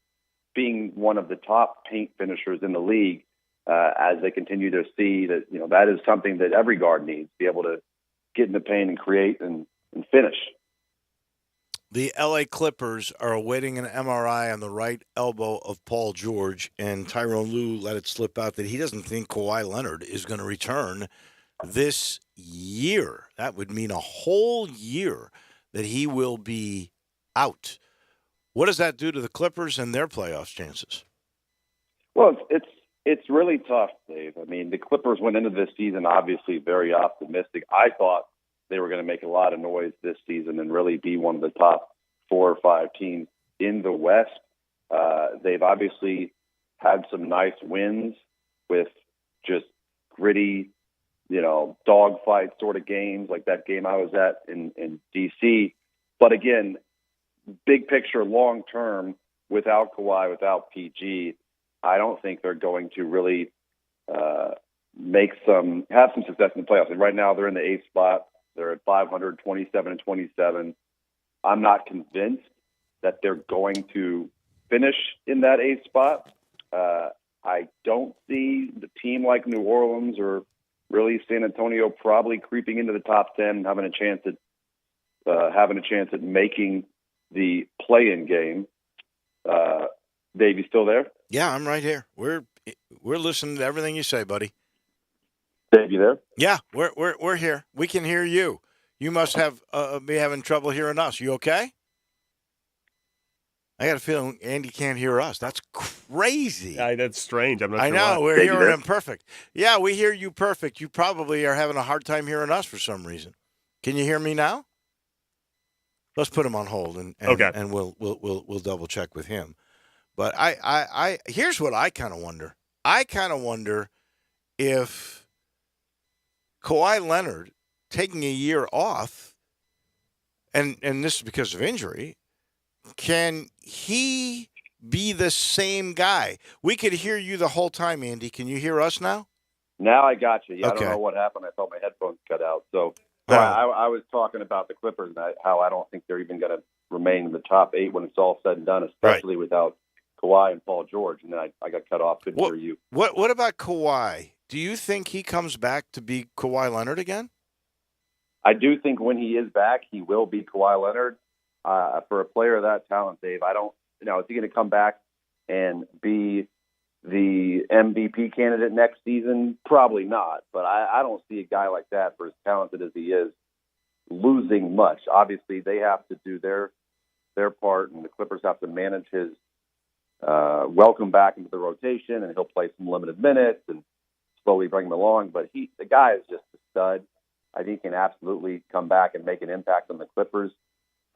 [SPEAKER 16] being one of the top paint finishers in the league as they continue to see that, that is something that every guard needs, to be able to get in the paint and create and finish.
[SPEAKER 1] The L.A. Clippers are awaiting an MRI on the right elbow of Paul George, and Tyronn Lue let it slip out that he doesn't think Kawhi Leonard is going to return this year. That would mean a whole year that he will be out. What does that do to the Clippers and their playoff chances?
[SPEAKER 16] Well, it's really tough, Dave. I mean, the Clippers went into this season obviously very optimistic. I thought they were going to make a lot of noise this season and really be one of the top 4 or 5 teams in the West. They've obviously had some nice wins with just gritty, dogfight sort of games like that game I was at in D.C. But again, big picture, long term, without Kawhi, without PG, I don't think they're going to really have some success in the playoffs. And right now they're in the 8th spot. They're at 500, 27-27. I'm not convinced that they're going to finish in that 8th spot. I don't see the team like New Orleans or really San Antonio probably creeping into the top 10 and having a chance at making the play-in game. Dave, you still there?
[SPEAKER 1] Yeah, I'm right here. We're listening to everything you say, buddy.
[SPEAKER 16] Dave, you there?
[SPEAKER 1] Yeah, we're here. We can hear you. You must have be having trouble hearing us. You okay? I got a feeling Andy can't hear us. That's crazy.
[SPEAKER 2] That's strange. I'm not
[SPEAKER 1] I
[SPEAKER 2] sure
[SPEAKER 1] know.
[SPEAKER 2] why.
[SPEAKER 1] We're hearing him perfect. Yeah, we hear you perfect. You probably are having a hard time hearing us for some reason. Can you hear me now? Let's put him on hold and
[SPEAKER 2] okay.
[SPEAKER 1] And we'll double check with him. But I here's what I kind of wonder. I kind of wonder if Kawhi Leonard taking a year off, and this is because of injury, can he be the same guy? We could hear you the whole time, Andy. Can you hear us now?
[SPEAKER 16] Now I got you. Yeah,
[SPEAKER 1] Okay.
[SPEAKER 16] I don't know what happened. I thought my headphones cut out. So I was talking about the Clippers and how I don't think they're even going to remain in the top 8 when it's all said and done, especially without Kawhi and Paul George. And then I got cut off. Couldn't hear you.
[SPEAKER 1] What about Kawhi? Do you think he comes back to be Kawhi Leonard again?
[SPEAKER 16] I do think when he is back, he will be Kawhi Leonard. For a player of that talent, Dave, I don't, is he going to come back and be the MVP candidate next season? Probably not. But I don't see a guy like that, for as talented as he is, losing much. Obviously, they have to do their part, and the Clippers have to manage his welcome back into the rotation, and he'll play some limited minutes and slowly bring him along. But the guy is just a stud. I think he can absolutely come back and make an impact on the Clippers.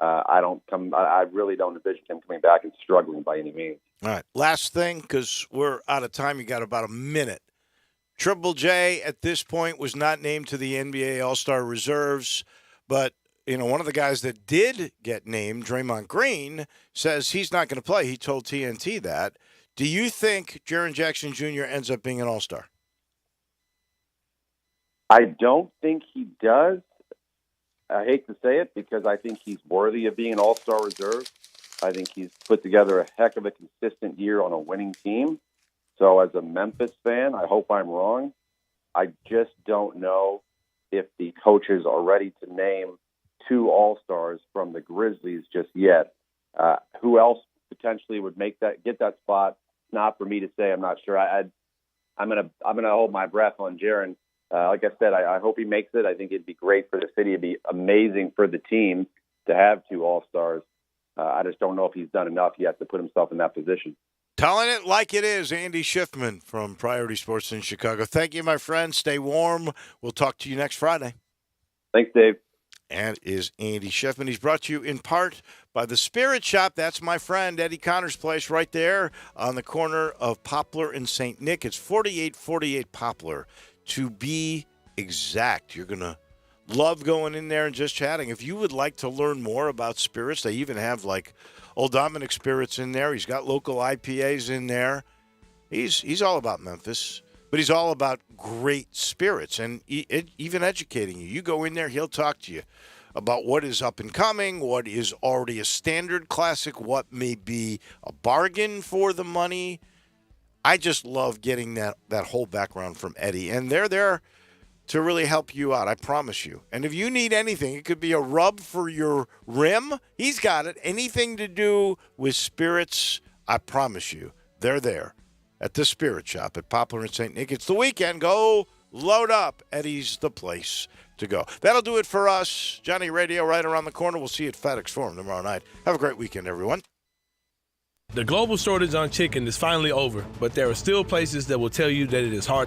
[SPEAKER 16] I really don't envision him coming back and struggling by any means.
[SPEAKER 1] All right. Last thing, because we're out of time. You got about a minute. Triple J at this point was not named to the NBA All-Star reserves, but one of the guys that did get named, Draymond Green, says he's not going to play. He told TNT that. Do you think Jaren Jackson Jr. ends up being an All-Star?
[SPEAKER 16] I don't think he does. I hate to say it because I think he's worthy of being an All-Star reserve. I think he's put together a heck of a consistent year on a winning team. So as a Memphis fan, I hope I'm wrong. I just don't know if the coaches are ready to name 2 All-Stars from the Grizzlies just yet. Who else potentially would get that spot? Not for me to say. I'm not sure. I'm gonna hold my breath on Jaren. Like I said, I hope he makes it. I think it'd be great for the city. It'd be amazing for the team to have 2 All-Stars. I just don't know if he's done enough yet to put himself in that position.
[SPEAKER 1] Telling it like it is, Andy Schiffman from Priority Sports in Chicago. Thank you, my friend. Stay warm. We'll talk to you next Friday.
[SPEAKER 16] Thanks, Dave.
[SPEAKER 1] And is Andy Schiffman. He's brought to you in part by the Spirit Shop. That's my friend Eddie Connor's place right there on the corner of Poplar and St. Nick. It's 4848 Poplar. To be exact, you're going to love going in there and just chatting. If you would like to learn more about spirits, they even have like Old Dominic spirits in there. He's got local IPAs in there. He's all about Memphis, but he's all about great spirits and even educating you. You go in there, he'll talk to you about what is up and coming, what is already a standard classic, what may be a bargain for the money. I just love getting that whole background from Eddie, and they're there to really help you out, I promise you. And if you need anything, it could be a rub for your rim, he's got it. Anything to do with spirits, I promise you, they're there at the Spirit Shop at Poplar and St. Nick. It's the weekend. Go load up. Eddie's the place to go. That'll do it for us. Johnny Radio right around the corner. We'll see you at FedEx Forum tomorrow night. Have a great weekend, everyone.
[SPEAKER 17] The global shortage on chicken is finally over, but there are still places that will tell you that it is hard